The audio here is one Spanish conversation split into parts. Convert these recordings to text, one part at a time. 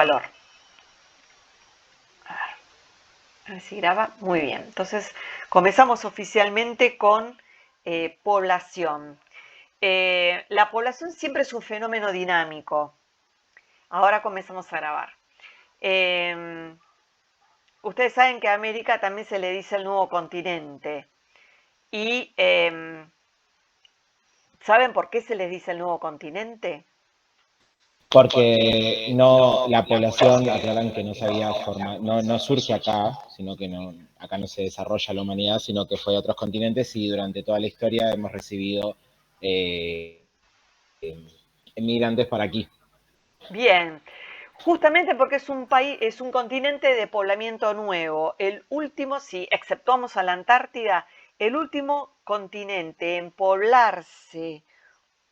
valor. A ver si graba. Muy bien. Entonces, comenzamos oficialmente con población. La población siempre es un fenómeno dinámico. Ahora comenzamos a grabar. Ustedes saben que a América también se le dice el nuevo continente. Y ¿saben por qué se les dice el nuevo continente? Porque no, la población, aclaran que no se había formado, no surge acá, sino que acá no se desarrolla la humanidad, sino que fue a otros continentes y durante toda la historia hemos recibido eh, emigrantes para aquí. Bien, justamente porque es un país, es un continente de poblamiento nuevo. El último, si exceptuamos a la Antártida, el último continente en poblarse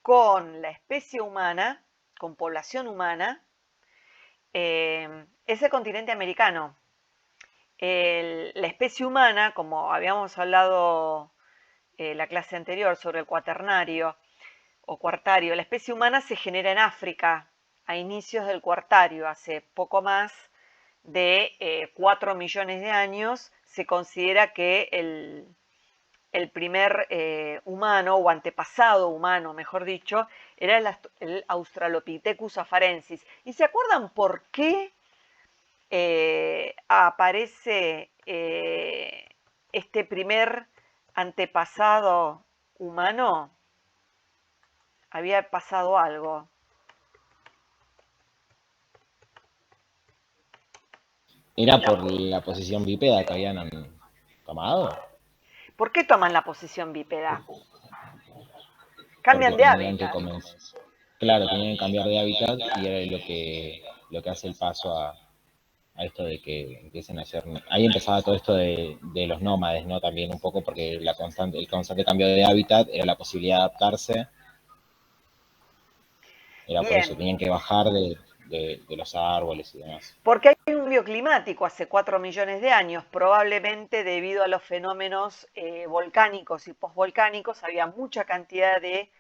con la especie humana, con población humana, es el continente americano. La especie humana, como habíamos hablado la clase anterior sobre el cuaternario o cuartario, la especie humana se genera en África a inicios del cuartario, hace poco más de 4 millones de años. Se considera que el primer humano, o antepasado humano, mejor dicho, era el Australopithecus afarensis. ¿Y se acuerdan por qué aparece este primer antepasado humano? Había pasado algo. Era por la posición bípeda que habían tomado, ¿Por qué toman la posición bípeda? Cambian porque de tenían que hábitat. comenzar, claro, tenían que cambiar de hábitat y era lo que hace el paso a esto de que empiecen a hacer. Ahí empezaba todo esto de los nómades, ¿no? También un poco porque el constante cambio de hábitat era la posibilidad de adaptarse, era por eso, Bien, tenían que bajar de los árboles y demás. porque hay un cambio climático hace 4 millones de años, probablemente debido a los fenómenos volcánicos y posvolcánicos. Había mucha cantidad de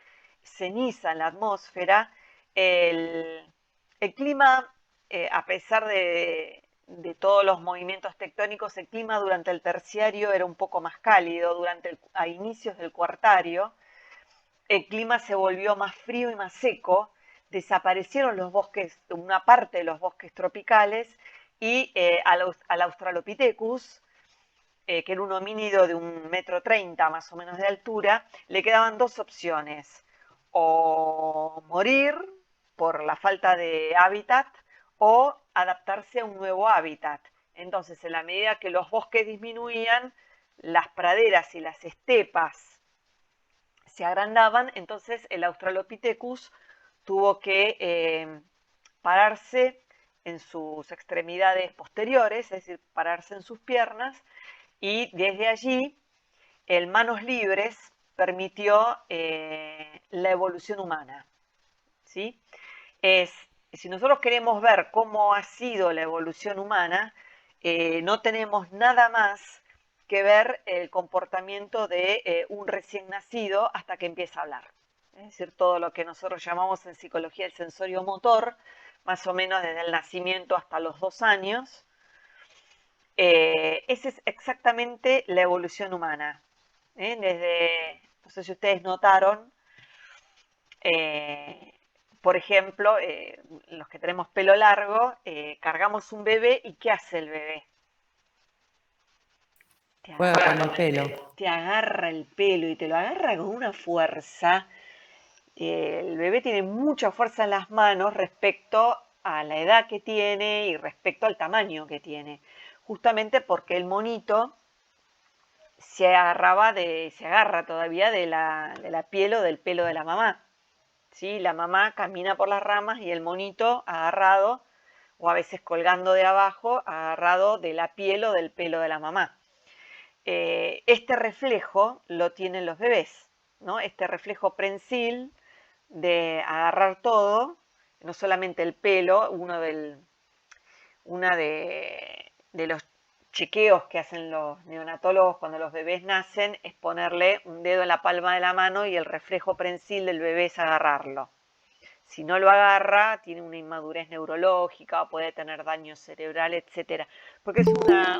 ceniza en la atmósfera. El, el clima, a pesar de todos los movimientos tectónicos, el clima durante el terciario era un poco más cálido. A inicios del cuartario, el clima se volvió más frío y más seco. Desaparecieron los bosques, una parte de los bosques tropicales, y al Australopithecus, que era un homínido de 1,30 m más o menos de altura, le quedaban dos opciones: o morir por la falta de hábitat o adaptarse a un nuevo hábitat. Entonces, en la medida que los bosques disminuían, las praderas y las estepas se agrandaban. Entonces el Australopithecus tuvo que pararse en sus extremidades posteriores, es decir, pararse en sus piernas, y desde allí el manos libres permitió la evolución humana. ¿Sí? Si nosotros queremos ver cómo ha sido la evolución humana, no tenemos nada más que ver el comportamiento de un recién nacido hasta que empieza a hablar. Es decir, todo lo que nosotros llamamos en psicología el sensorio motor, más o menos desde el nacimiento hasta los 2 años. Esa es exactamente la evolución humana. No sé si ustedes notaron, eh, por ejemplo, los que tenemos pelo largo, cargamos un bebé, y ¿qué hace el bebé? Juega con el pelo. Te agarra el pelo y te lo agarra con una fuerza. El bebé tiene mucha fuerza en las manos respecto a la edad que tiene y respecto al tamaño que tiene, justamente porque el monito se agarra todavía de la piel o del pelo de la mamá. ¿Sí? La mamá camina por las ramas y el monito agarrado, o a veces colgando de abajo, agarrado de la piel o del pelo de la mamá. Este reflejo lo tienen los bebés, ¿no? Este reflejo prensil de agarrar todo, no solamente el pelo. Una de los chequeos que hacen los neonatólogos cuando los bebés nacen es ponerle un dedo en la palma de la mano y el reflejo prensil del bebé es agarrarlo. si no lo agarra, tiene una inmadurez neurológica, puede tener daño cerebral, etcétera, porque es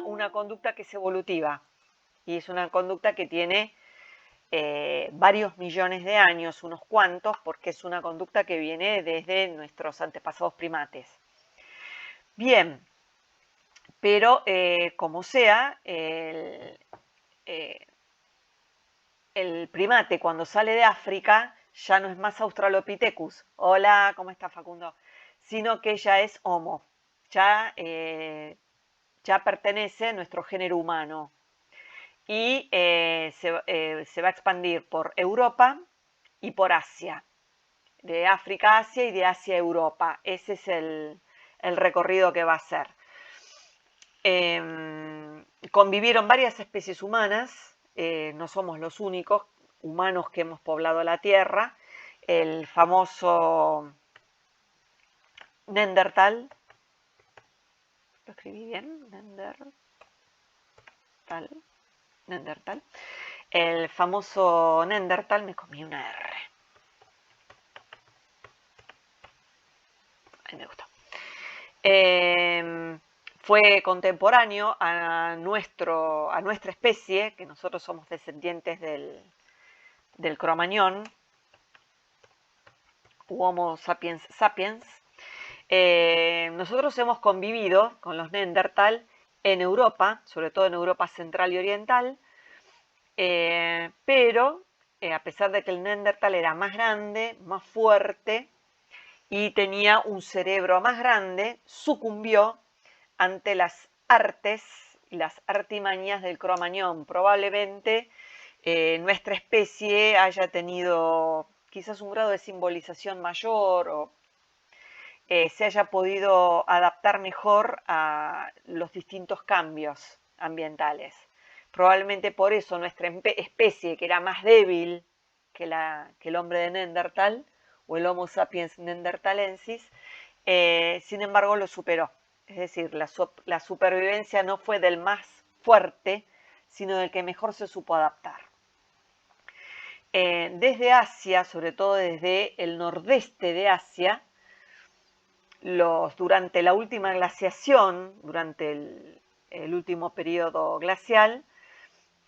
una conducta que es evolutiva y es una conducta que tiene varios millones de años, unos cuantos, porque es una conducta que viene desde nuestros antepasados primates. Bien, pero como sea, el primate cuando sale de África ya no es más Australopithecus, hola, ¿cómo está Facundo? Sino que ya es Homo, ya pertenece a nuestro género humano y se va a expandir por Europa y por Asia, de África a Asia y de Asia a Europa. Ese es el recorrido que va a hacer. Convivieron varias especies humanas, no somos los únicos humanos que hemos poblado la Tierra. El famoso Neandertal, ¿lo escribí bien? Neandertal. El famoso Neandertal, me comí una R. Ahí me gustó. Fue contemporáneo a nuestra especie, que nosotros somos descendientes del Cro-Magnon, Homo sapiens sapiens. Nosotros hemos convivido con los Neandertal en Europa, sobre todo en Europa central y oriental, pero a pesar de que el Neandertal era más grande, más fuerte y tenía un cerebro más grande, sucumbió ante las artes y las artimañas del Cro-Magnon. Probablemente nuestra especie haya tenido quizás un grado de simbolización mayor o se haya podido adaptar mejor a los distintos cambios ambientales. Probablemente por eso nuestra especie, que era más débil que el hombre de Neandertal, o el Homo sapiens neanderthalensis, sin embargo lo superó. Es decir, la supervivencia no fue del más fuerte, sino del que mejor se supo adaptar. Desde Asia, sobre todo desde el nordeste de Asia, durante la última glaciación, durante el último periodo glacial,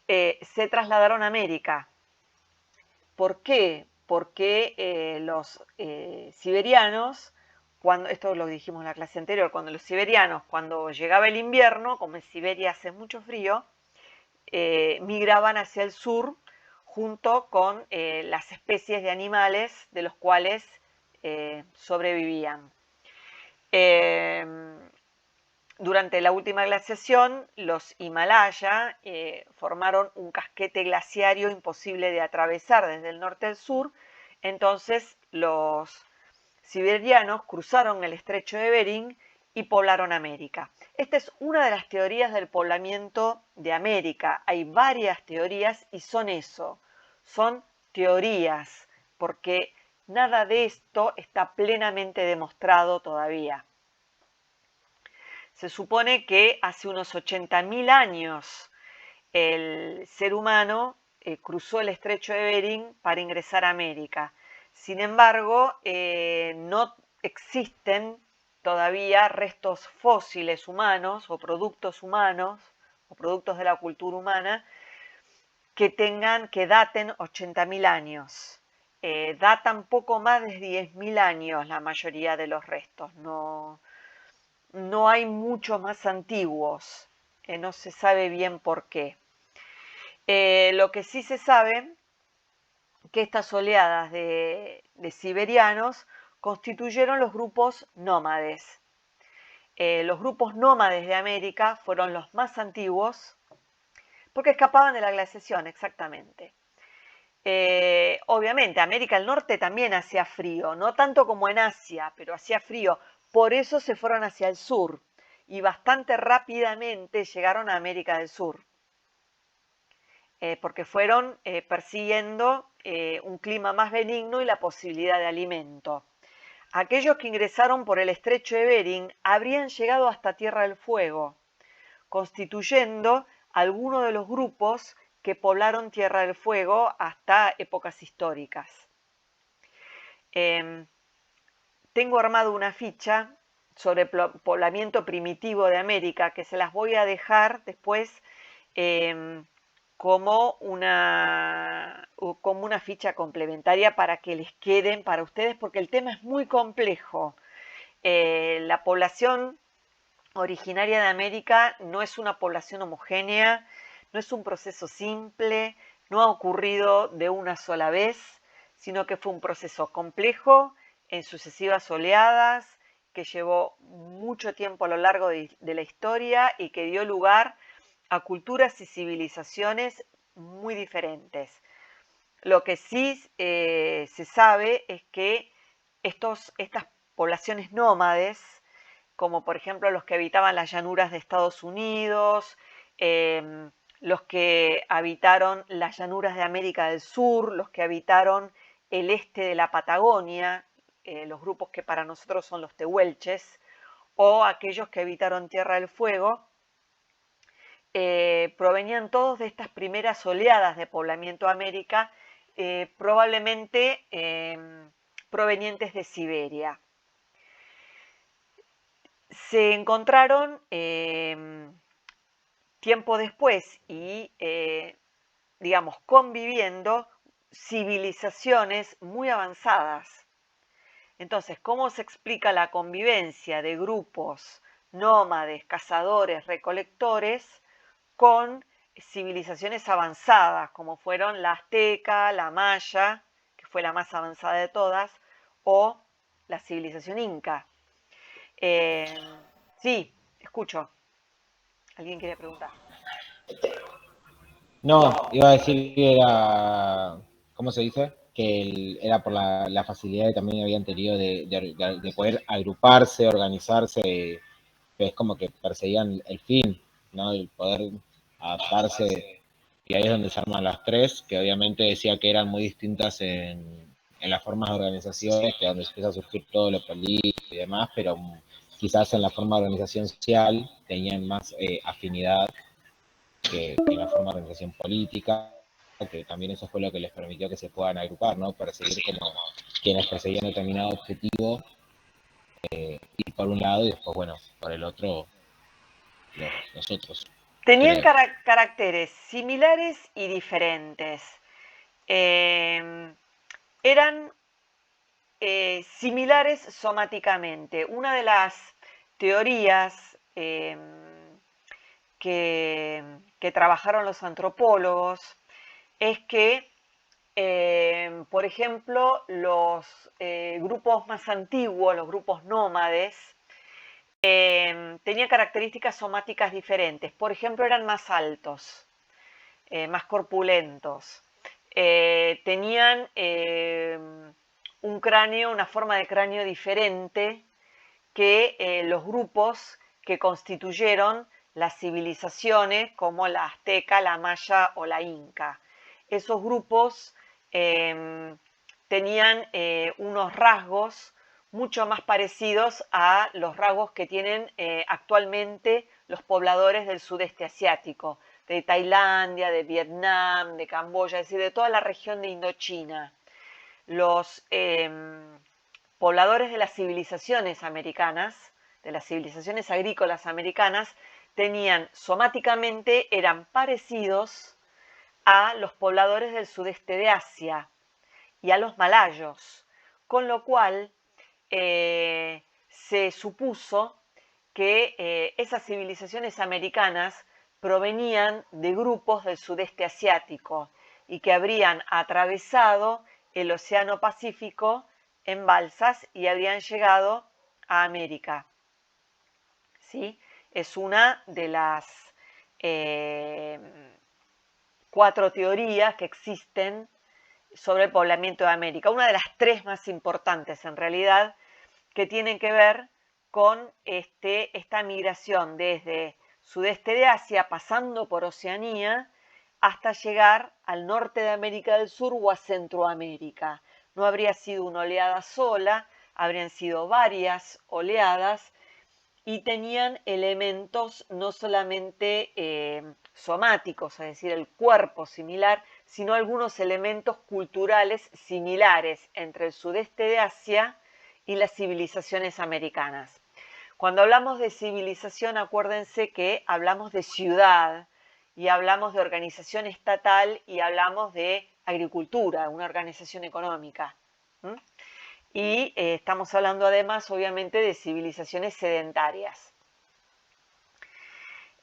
se trasladaron a América. ¿Por qué? Porque los siberianos, esto lo dijimos en la clase anterior, cuando los siberianos, cuando llegaba el invierno, como en Siberia hace mucho frío, migraban hacia el sur junto con las especies de animales de los cuales sobrevivían. Durante la última glaciación, los Himalaya formaron un casquete glaciario imposible de atravesar desde el norte al sur. Entonces, los siberianos cruzaron el estrecho de Bering y poblaron América. Esta es una de las teorías del poblamiento de América. Hay varias teorías y son eso, son teorías, porque nada de esto está plenamente demostrado todavía. Se supone que hace unos 80.000 años el ser humano cruzó el estrecho de Bering para ingresar a América. Sin embargo, no existen todavía restos fósiles humanos o productos humanos o productos de la cultura humana que daten 80.000 años. Datan poco más de 10.000 años la mayoría de los restos. No hay muchos más antiguos, no se sabe bien por qué. Lo que sí se sabe que estas oleadas de siberianos constituyeron los grupos nómades. Los grupos nómades de América fueron los más antiguos porque escapaban de la glaciación, exactamente. Obviamente, América del Norte también hacía frío, no tanto como en Asia, pero hacía frío. Por eso se fueron hacia el sur y bastante rápidamente llegaron a América del Sur, porque fueron persiguiendo un clima más benigno y la posibilidad de alimento. Aquellos que ingresaron por el estrecho de Bering habrían llegado hasta Tierra del Fuego, constituyendo algunos de los grupos que poblaron Tierra del Fuego hasta épocas históricas. tengo armado una ficha sobre poblamiento primitivo de América que se las voy a dejar después como una ficha complementaria para que les queden para ustedes, porque el tema es muy complejo. La población originaria de América no es una población homogénea, no es un proceso simple, no ha ocurrido de una sola vez, sino que fue un proceso complejo en sucesivas oleadas, que llevó mucho tiempo a lo largo de la historia y que dio lugar a culturas y civilizaciones muy diferentes. Lo que sí se sabe es que estas poblaciones nómades, como por ejemplo los que habitaban las llanuras de Estados Unidos, los que habitaron las llanuras de América del Sur, los que habitaron el este de la Patagonia, los grupos que para nosotros son los tehuelches, o aquellos que habitaron Tierra del Fuego, provenían todos de estas primeras oleadas de poblamiento de América, probablemente provenientes de Siberia. Se encontraron tiempo después y, digamos, conviviendo civilizaciones muy avanzadas. Entonces, ¿cómo se explica la convivencia de grupos nómades, cazadores, recolectores con civilizaciones avanzadas, como fueron la azteca, la maya, que fue la más avanzada de todas, o la civilización inca? Sí, escucho. ¿Alguien quiere preguntar? No, iba a decir que era, ¿cómo se dice? Que era por la facilidad que también habían tenido de poder agruparse, organizarse, que es como que perseguían el fin, ¿no? El poder adaptarse, y ahí es donde se arman las tres, que obviamente decía que eran muy distintas en las formas de organizaciones, que es donde empieza a surgir todo lo político y demás, pero quizás en la forma de organización social tenían más afinidad que en la forma de organización política, que también eso fue lo que les permitió que se puedan agrupar, ¿no? Perseguir como quienes perseguían determinado objetivo, y por un lado, y después, bueno, por el otro, los otros, Tenían creo. caracteres similares y diferentes. Eran similares somáticamente. Una de las teorías que trabajaron los antropólogos es que, por ejemplo, los grupos más antiguos, los grupos nómades, tenían características somáticas diferentes. Por ejemplo, eran más altos, más corpulentos. Tenían un cráneo, una forma de cráneo diferente que los grupos que constituyeron las civilizaciones como la azteca, la maya o la inca. Esos grupos tenían unos rasgos mucho más parecidos a los rasgos que tienen actualmente los pobladores del sudeste asiático, de Tailandia, de Vietnam, de Camboya, es decir, de toda la región de Indochina. Los pobladores de las civilizaciones americanas, de las civilizaciones agrícolas americanas, tenían somáticamente, eran parecidos a los pobladores del sudeste de Asia y a los malayos, con lo cual se supuso que esas civilizaciones americanas provenían de grupos del sudeste asiático y que habrían atravesado el Océano Pacífico en balsas y habrían llegado a América. ¿Sí? Es una de las 4 teorías que existen sobre el poblamiento de América. Una de las 3 más importantes, en realidad, que tienen que ver con esta migración desde sudeste de Asia, pasando por Oceanía, hasta llegar al norte de América del Sur o a Centroamérica. No habría sido una oleada sola, habrían sido varias oleadas y tenían elementos no solamente somáticos, es decir, el cuerpo similar, sino algunos elementos culturales similares entre el sudeste de Asia y las civilizaciones americanas. Cuando hablamos de civilización, acuérdense que hablamos de ciudad y hablamos de organización estatal y hablamos de agricultura, una organización económica. Y estamos hablando además, obviamente, de civilizaciones sedentarias.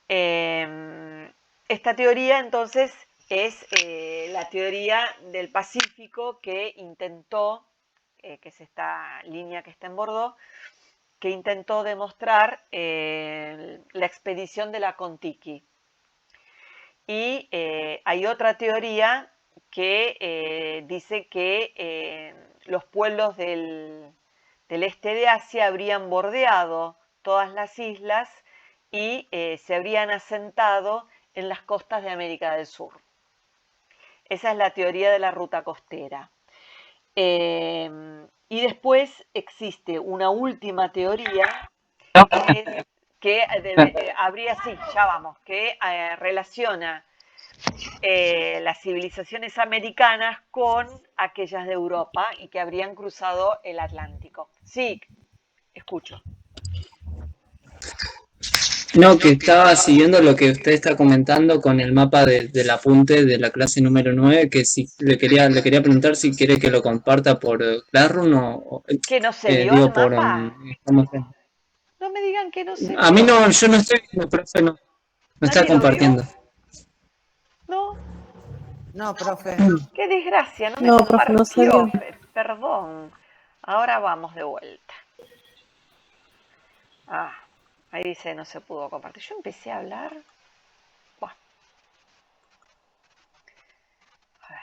Esta teoría, entonces, es la teoría del Pacífico que intentó, que es esta línea que está en Bordeaux, que intentó demostrar la expedición de la Kon-Tiki. Y hay otra teoría que dice que los pueblos del este de Asia habrían bordeado todas las islas y se habrían asentado en las costas de América del Sur. Esa es la teoría de la ruta costera. Y después existe una última teoría que habría, sí, ya vamos, que relaciona las civilizaciones americanas con aquellas de Europa y que habrían cruzado el Atlántico. Sí, escucho. No, que estaba siguiendo lo que usted está comentando con el mapa del apunte de la clase número 9, que si le quería preguntar si quiere que lo comparta por Classroom o ¿Que no se vio digo el por mapa? No me digan que no se vio. a mí no, yo no estoy viendo, profe, no está ¿Nadie lo compartiendo. vio? No, No, profe. qué desgracia, no me No, profe, no se compartió. vio. Perdón. Ahora vamos de vuelta. Ah, ahí dice no se pudo compartir. Yo empecé a hablar. Buah. A ver.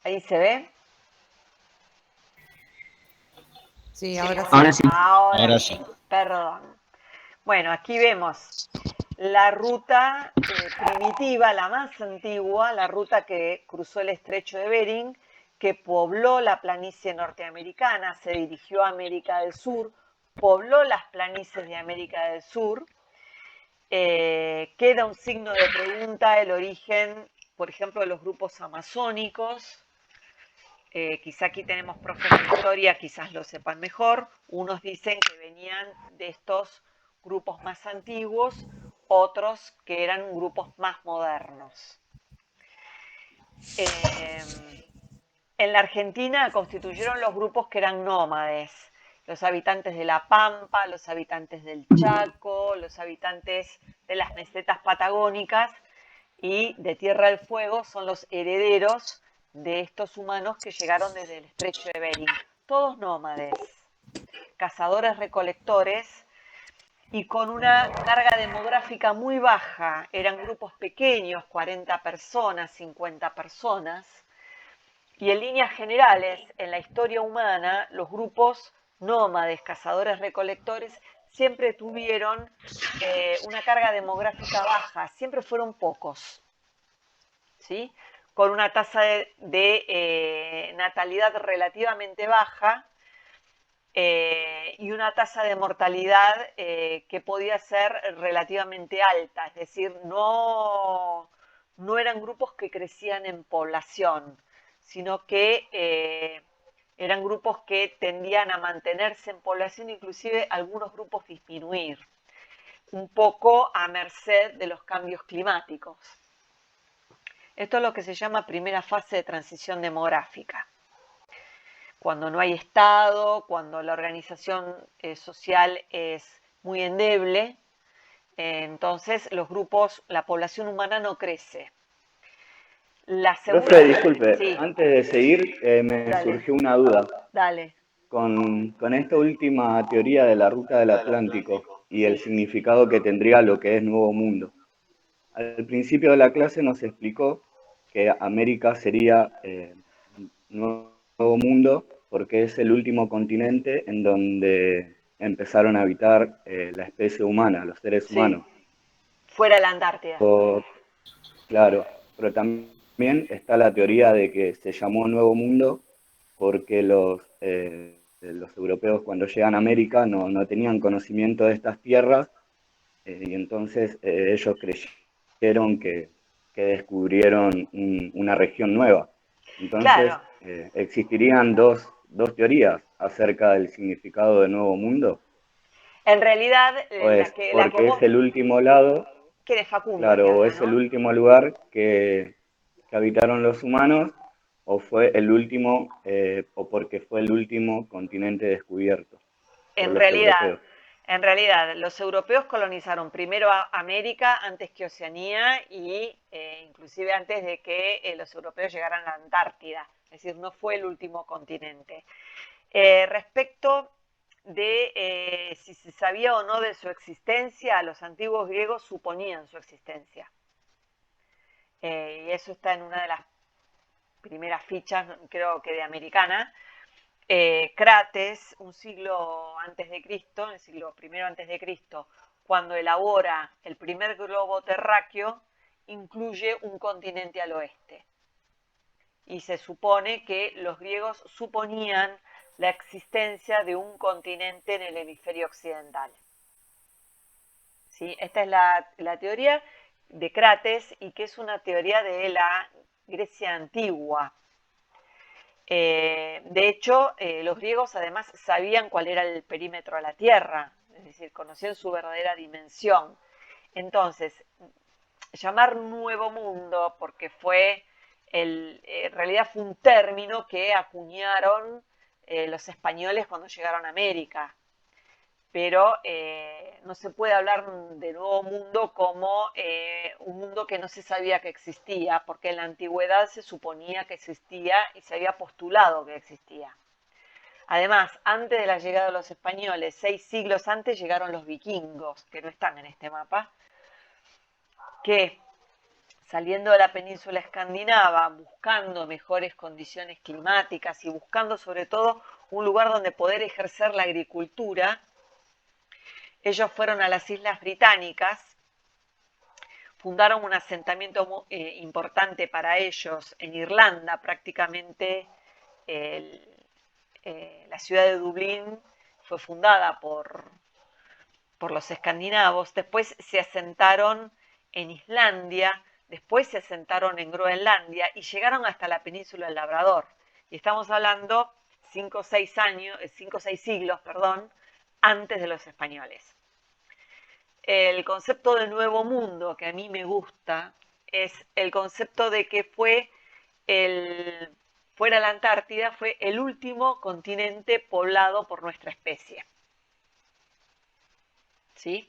Ahí se ve. Sí, ahora sí. Ahora sí. Ahora sí. Perdón. Bueno, aquí vemos la ruta primitiva, la más antigua, la ruta que cruzó el estrecho de Bering, que pobló la planicie norteamericana, se dirigió a América del Sur, pobló las planicies de América del Sur. Queda un signo de pregunta el origen, por ejemplo, de los grupos amazónicos. Quizá aquí tenemos profes de historia, quizás lo sepan mejor. Unos dicen que venían de estos grupos más antiguos, otros que eran grupos más modernos. En la Argentina constituyeron los grupos que eran nómades, los habitantes de La Pampa, los habitantes del Chaco, los habitantes de las mesetas patagónicas y de Tierra del Fuego son los herederos de estos humanos que llegaron desde el estrecho de Bering. Todos nómades, cazadores recolectores y con una carga demográfica muy baja. Eran grupos pequeños, 40 personas, 50 personas. Y en líneas generales, en la historia humana, los grupos nómades, cazadores recolectores, siempre tuvieron una carga demográfica baja, siempre fueron pocos, ¿sí? Con una tasa de natalidad relativamente baja y una tasa de mortalidad que podía ser relativamente alta, es decir, no eran grupos que crecían en población, sino que eran grupos que tendían a mantenerse en población, inclusive algunos grupos disminuir, un poco a merced de los cambios climáticos. Esto es lo que se llama primera fase de transición demográfica. Cuando no hay Estado, cuando la organización social es muy endeble, entonces los grupos, la población humana no crece. La segunda... Profe, disculpe, sí. Antes de seguir me surgió una duda. Dale. Con esta última teoría de la ruta del Atlántico y el significado que tendría lo que es Nuevo Mundo. Al principio de la clase nos explicó que América sería Nuevo Mundo porque es el último continente en donde empezaron a habitar la especie humana, los seres humanos. Fuera de la Antártida. Claro, pero también está la teoría de que se llamó Nuevo Mundo porque los europeos cuando llegan a América no tenían conocimiento de estas tierras y entonces ellos creyeron que descubrieron una región nueva. Entonces, Claro, existirían dos teorías acerca del significado de Nuevo Mundo. en realidad O la es que porque vos es el último lado, que de Facundo el que claro, o habla, es el ¿no? último lugar que habitaron los humanos, o fue el último, o porque fue el último continente descubierto por En los realidad, europeos. en realidad, los europeos colonizaron primero América antes que Oceanía y inclusive antes de que los europeos llegaran a la Antártida. Es decir, no fue el último continente. Respecto de si se sabía o no de su existencia, los antiguos griegos suponían su existencia. Y eso está en una de las primeras fichas, creo que de Americana. Crates, un siglo antes de Cristo, el siglo I antes de Cristo, cuando elabora el primer globo terráqueo, incluye un continente al oeste. Y se supone que los griegos suponían la existencia de un continente en el hemisferio occidental. ¿Sí? Esta es la teoría de Crates y que es una teoría de la Grecia antigua. De hecho, los griegos además sabían cuál era el perímetro de la Tierra, es decir, conocían su verdadera dimensión. Entonces, llamar Nuevo Mundo, porque en realidad fue un término que acuñaron los españoles cuando llegaron a América, pero no se puede hablar de Nuevo Mundo como un mundo que no se sabía que existía, porque en la antigüedad se suponía que existía y se había postulado que existía. Además, antes de la llegada de los españoles, 6 siglos antes llegaron los vikingos, que no están en este mapa, que saliendo de la península escandinava, buscando mejores condiciones climáticas y buscando sobre todo un lugar donde poder ejercer la agricultura, ellos fueron a las Islas Británicas, fundaron un asentamiento importante para ellos en Irlanda, prácticamente la ciudad de Dublín fue fundada por los escandinavos, después se asentaron en Islandia, después se asentaron en Groenlandia y llegaron hasta la península del Labrador. Y estamos hablando 5 o 6 años, 5 o 6 siglos, perdón, antes de los españoles. El concepto de Nuevo Mundo que a mí me gusta es el concepto de que fuera de la Antártida, fue el último continente poblado por nuestra especie. ¿Sí?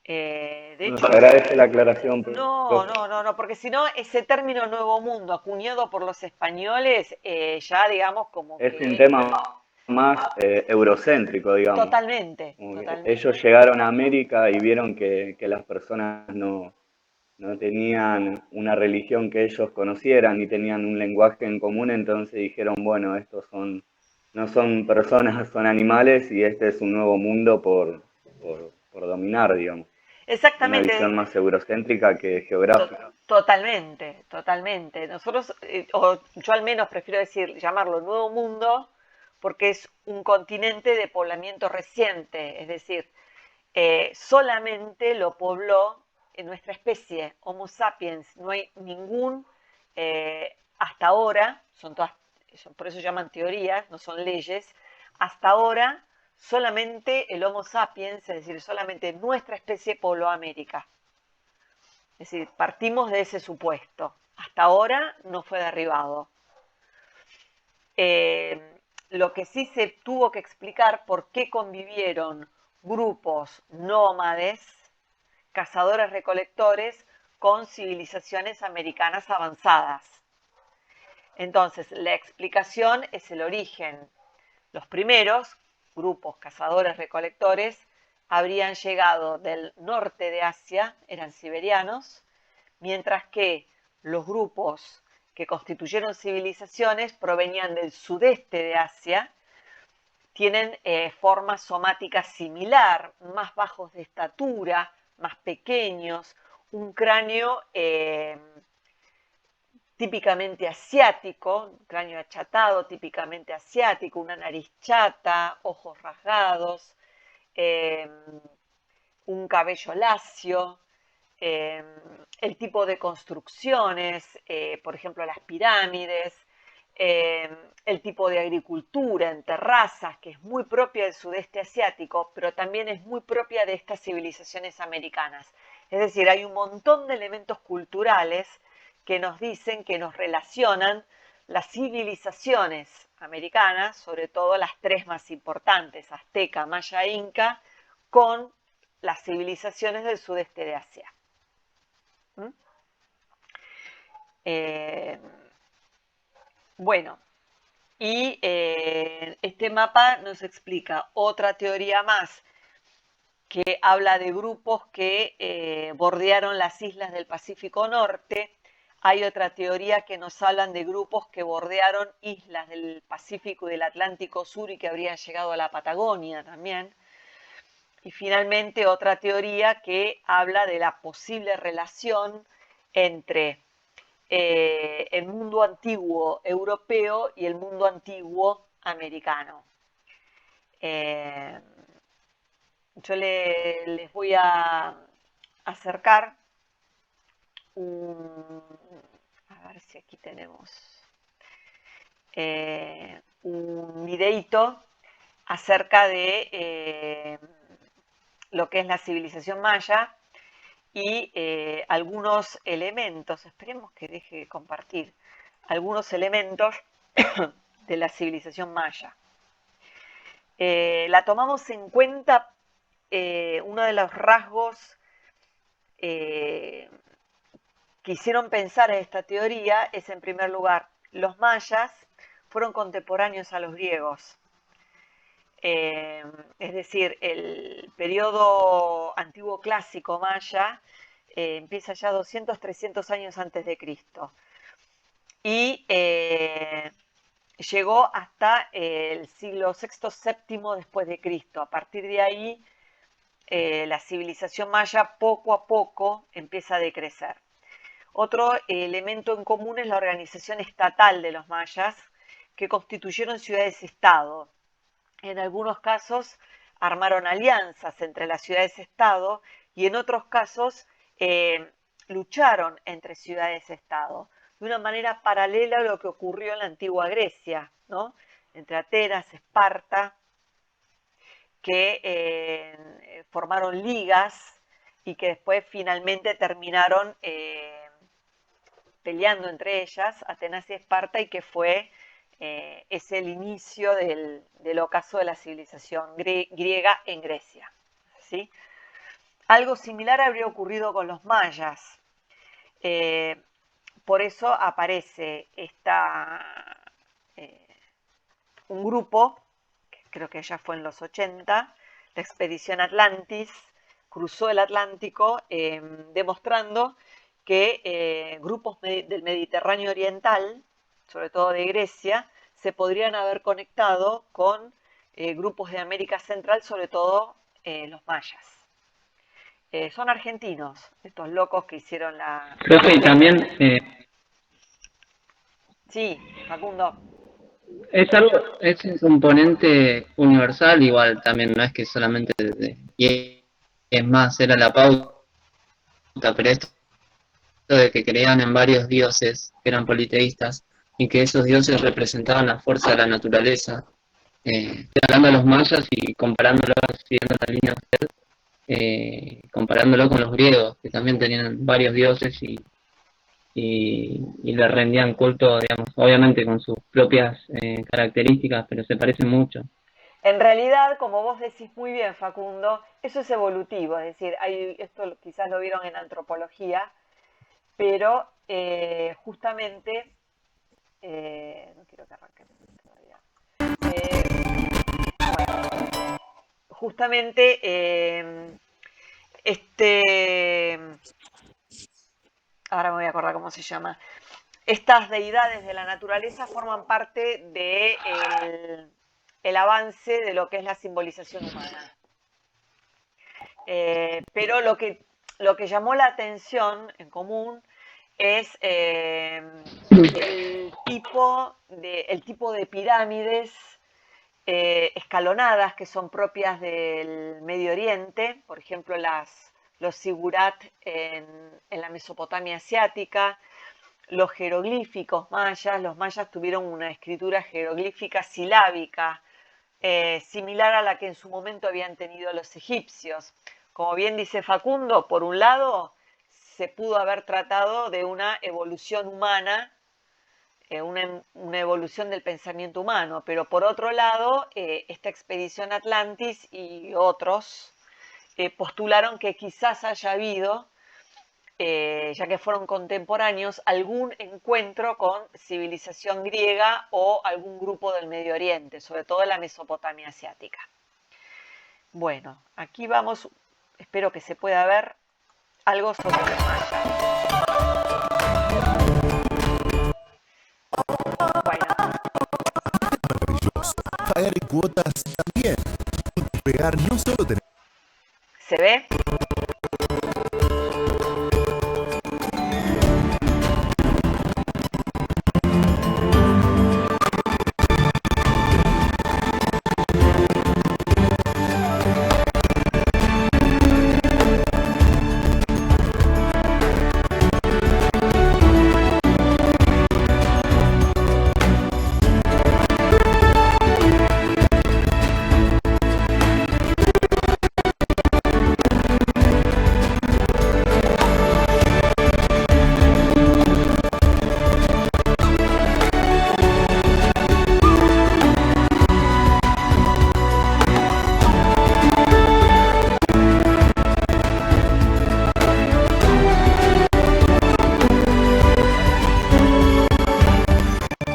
De Bueno, hecho, se agradece la aclaración, no, profe. no, no, no, porque si no, ese término Nuevo Mundo acuñado por los españoles, ya digamos como Es un que tema más eurocéntrico, digamos. totalmente, Como que ellos totalmente. llegaron a América y vieron que las personas no tenían una religión que ellos conocieran ni tenían un lenguaje en común, entonces dijeron, bueno, no son personas, son animales y este es un nuevo mundo por dominar, digamos. Una Exactamente, visión más eurocéntrica que geográfica. totalmente, totalmente. Nosotros, o yo al menos prefiero llamarlo Nuevo Mundo, porque es un continente de poblamiento reciente, es decir, solamente lo pobló en nuestra especie, Homo sapiens. No hay ningún, hasta ahora, por eso llaman teorías, no son leyes, hasta ahora solamente el Homo sapiens, es decir, solamente nuestra especie pobló América. Es decir, partimos de ese supuesto. Hasta ahora no fue derribado. Lo que sí se tuvo que explicar por qué convivieron grupos nómades, cazadores-recolectores, con civilizaciones americanas avanzadas. Entonces, la explicación es el origen. Los primeros grupos cazadores-recolectores habrían llegado del norte de Asia, eran siberianos, mientras que los grupos que constituyeron civilizaciones provenían del sudeste de Asia, tienen forma somática similar, más bajos de estatura, más pequeños, un cráneo típicamente asiático, un cráneo achatado típicamente asiático, una nariz chata, ojos rasgados, un cabello lacio, el tipo de construcciones, por ejemplo las pirámides, el tipo de agricultura en terrazas, que es muy propia del sudeste asiático, pero también es muy propia de estas civilizaciones americanas. Es decir, hay un montón de elementos culturales que nos dicen, que nos relacionan las civilizaciones americanas, sobre todo las tres más importantes, azteca, maya, inca, con las civilizaciones del sudeste de Asia. Bueno, y este mapa nos explica otra teoría más que habla de grupos que bordearon las islas del Pacífico Norte. Hay otra teoría que nos hablan de grupos que bordearon islas del Pacífico y del Atlántico Sur y que habrían llegado a la Patagonia también. Y finalmente otra teoría que habla de la posible relación entre el mundo antiguo europeo y el mundo antiguo americano. Yo les voy a acercar a ver si aquí tenemos un videíto acerca de lo que es la civilización maya y algunos elementos, esperemos que deje de compartir, algunos elementos de la civilización maya. La tomamos en cuenta, uno de los rasgos que hicieron pensar en esta teoría es, en primer lugar, los mayas fueron contemporáneos a los griegos. Es decir, el periodo antiguo clásico maya empieza ya 200, 300 años antes de Cristo. Y llegó hasta el siglo VI, VII después de Cristo. A partir de ahí, la civilización maya poco a poco empieza a decrecer. Otro elemento en común es la organización estatal de los mayas, que constituyeron ciudades-estado. En algunos casos armaron alianzas entre las ciudades-estado y en otros casos lucharon entre ciudades-estado, de una manera paralela a lo que ocurrió en la antigua Grecia, ¿no? Entre Atenas, Esparta, que formaron ligas y que después finalmente terminaron peleando entre ellas, Atenas y Esparta, y que fue es el inicio del ocaso de la civilización griega en Grecia, ¿sí? Algo similar habría ocurrido con los mayas. Por eso aparece un grupo, que creo que ya fue en los 80, la expedición Atlantis, cruzó el Atlántico demostrando que grupos del Mediterráneo Oriental, sobre todo de Grecia, se podrían haber conectado con grupos de América Central, sobre todo los mayas. Son argentinos, estos locos que hicieron la... Profe, y también Sí, Facundo. es un componente universal igual también, no es que solamente y es más, era la pauta, pero esto de que creían en varios dioses que eran politeístas y que esos dioses representaban la fuerza de la naturaleza. Hablando a los mayas y comparándolo, siguiendo la línea de usted, comparándolo con los griegos, que también tenían varios dioses y le rendían culto, digamos, obviamente con sus propias características, pero se parecen mucho. En realidad, como vos decís muy bien, Facundo, eso es evolutivo, es decir, esto quizás lo vieron en antropología, pero justamente, no quiero que arranque todavía, bueno, justamente ahora me voy a acordar cómo se llama, estas deidades de la naturaleza forman parte del el avance de lo que es la simbolización humana. Pero lo que llamó la atención en común es el tipo de pirámides escalonadas que son propias del Medio Oriente, por ejemplo los zigurat en la Mesopotamia asiática, los jeroglíficos mayas. Los mayas tuvieron una escritura jeroglífica silábica, similar a la que en su momento habían tenido los egipcios. Como bien dice Facundo, por un lado se pudo haber tratado de una evolución humana, una evolución del pensamiento humano, pero por otro lado, esta expedición Atlantis y otros postularon que quizás haya habido, ya que fueron contemporáneos, algún encuentro con civilización griega o algún grupo del Medio Oriente, sobre todo en la Mesopotamia asiática. Bueno, aquí vamos, espero que se pueda ver algo sobre los mayas. Bueno. Maravilloso. Pagar cuotas también. Despegar no solo tener. ¿Se ve?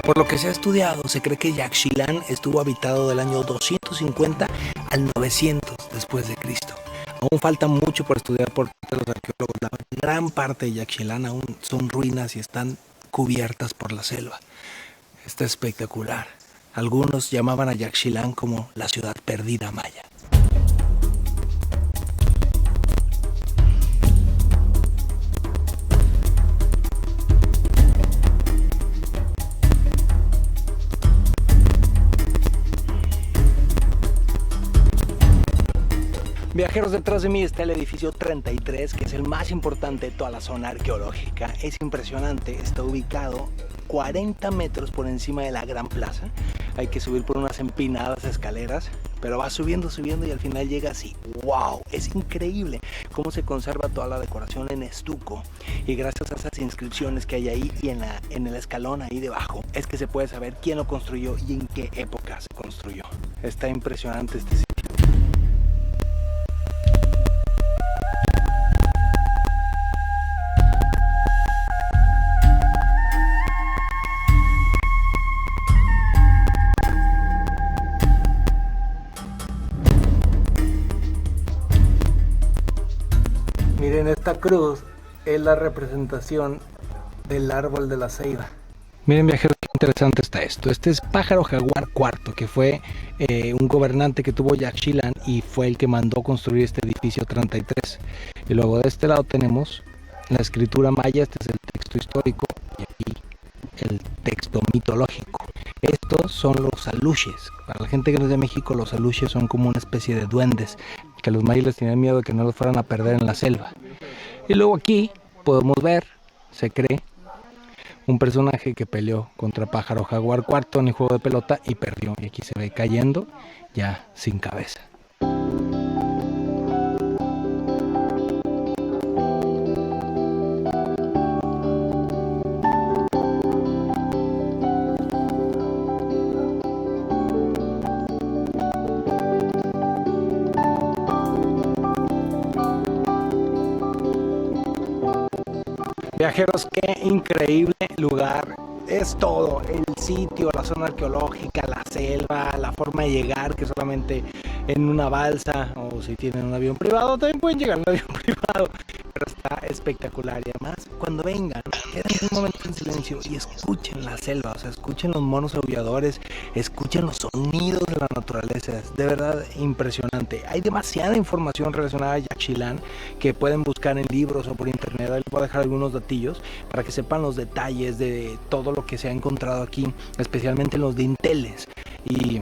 Por lo que se ha estudiado, se cree que Yaxchilán estuvo habitado del año 250 al 900 después de Cristo. Aún falta mucho por estudiar por parte de los arqueólogos. La gran parte de Yaxchilán aún son ruinas y están cubiertas por la selva. Está espectacular. Algunos llamaban a Yaxchilán como la ciudad perdida maya. Viajeros, detrás de mí está el edificio 33, que es el más importante de toda la zona arqueológica. Es impresionante, está ubicado 40 metros por encima de la gran plaza. Hay que subir por unas empinadas escaleras, pero va subiendo y al final llega así. ¡Wow! Es increíble cómo se conserva toda la decoración en estuco. Y gracias a esas inscripciones que hay ahí y en el escalón ahí debajo, es que se puede saber quién lo construyó y en qué época se construyó. Está impresionante este sitio. Miren, esta cruz es la representación del árbol de la ceiba. Miren, viajeros, qué interesante está esto. Este es Pájaro Jaguar IV, que fue un gobernante que tuvo Yaxchilán y fue el que mandó construir este edificio 33. Y luego de este lado tenemos la escritura maya, este es el texto histórico y aquí el texto mitológico. Estos son los aluches. Para la gente que no es de México, los aluches son como una especie de duendes que los mayas les tenían miedo de que no los fueran a perder en la selva. Y luego aquí podemos ver, se cree, un personaje que peleó contra Pájaro Jaguar IV en el juego de pelota y perdió. Y aquí se ve cayendo ya sin cabeza. Viajeros, qué increíble lugar. Es todo, el sitio, la zona arqueológica, la selva, la forma de llegar, que solamente en una balsa o si tienen un avión privado, también pueden llegar en un avión privado, pero está espectacular. Y además, cuando vengan, quédense un momento en silencio y escuchen la selva, o sea, escuchen los monos aulladores, escuchen los sonidos de la naturaleza. Es de verdad impresionante. Hay demasiada información relacionada a Yaxchilán que pueden buscar en libros o por internet. Ahí les voy a dejar algunos datillos para que sepan los detalles de todo lo que se ha encontrado aquí, especialmente los dinteles. Y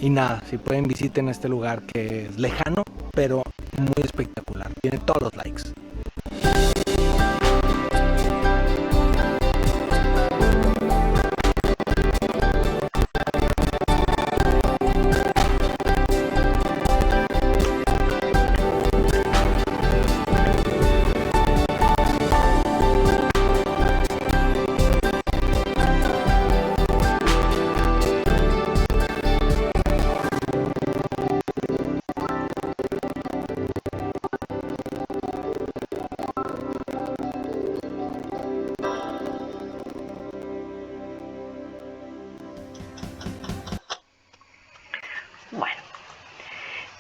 nada, si pueden, visiten este lugar que es lejano, pero muy espectacular. Tiene todos los likes.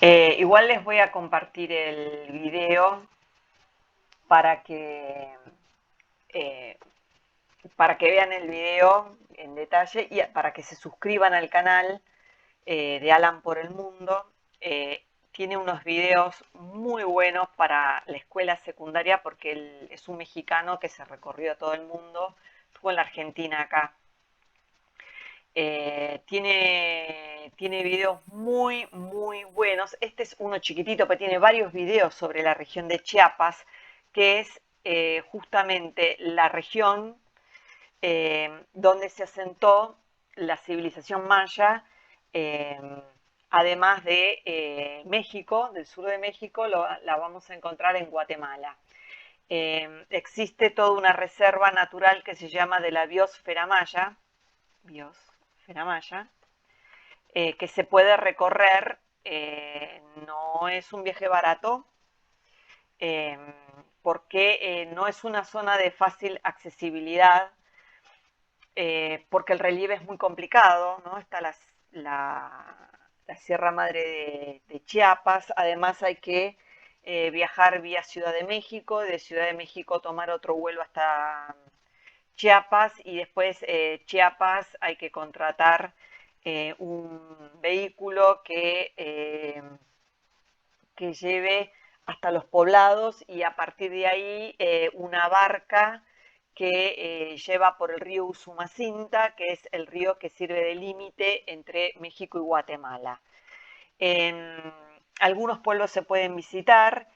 Igual les voy a compartir el video para que, eh, para que vean el video en detalle y para que se suscriban al canal de Alan por el Mundo. Tiene unos videos muy buenos para la escuela secundaria porque él es un mexicano que se recorrió a todo el mundo, estuvo en la Argentina acá. Tiene videos muy, muy buenos. Este es uno chiquitito, pero tiene varios videos sobre la región de Chiapas, que es justamente la región donde se asentó la civilización maya, además de México, del sur de México, la vamos a encontrar en Guatemala. Existe toda una reserva natural que se llama de la biosfera maya, que se puede recorrer, no es un viaje barato, porque no es una zona de fácil accesibilidad, porque el relieve es muy complicado, ¿no? Está la Sierra Madre de Chiapas, además hay que viajar vía Ciudad de México, de Ciudad de México tomar otro vuelo hasta Chiapas y después Chiapas hay que contratar un vehículo que lleve hasta los poblados y a partir de ahí una barca que lleva por el río Usumacinta, que es el río que sirve de límite entre México y Guatemala. Algunos pueblos se pueden visitar,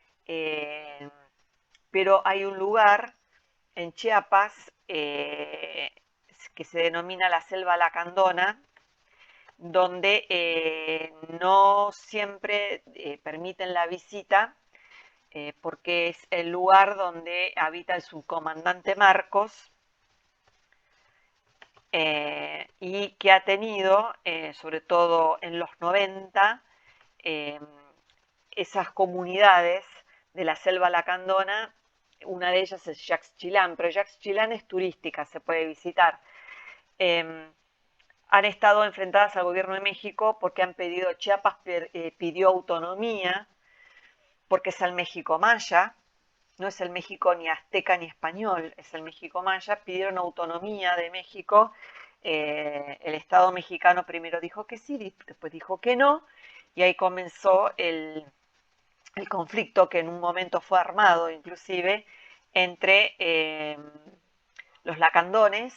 pero hay un lugar en Chiapas que se denomina la Selva Lacandona, donde no siempre permiten la visita, porque es el lugar donde habita el subcomandante Marcos, y que ha tenido, sobre todo en los 90, esas comunidades de la Selva Lacandona. Una de ellas es Yaxchilán, pero Yaxchilán es turística, se puede visitar. Han estado enfrentadas al gobierno de México porque han pedido, Chiapas pidió autonomía, porque es el México maya, no es el México ni azteca ni español, es el México maya. Pidieron autonomía de México, el Estado mexicano primero dijo que sí, después dijo que no, y ahí comenzó el conflicto, que en un momento fue armado inclusive, entre los lacandones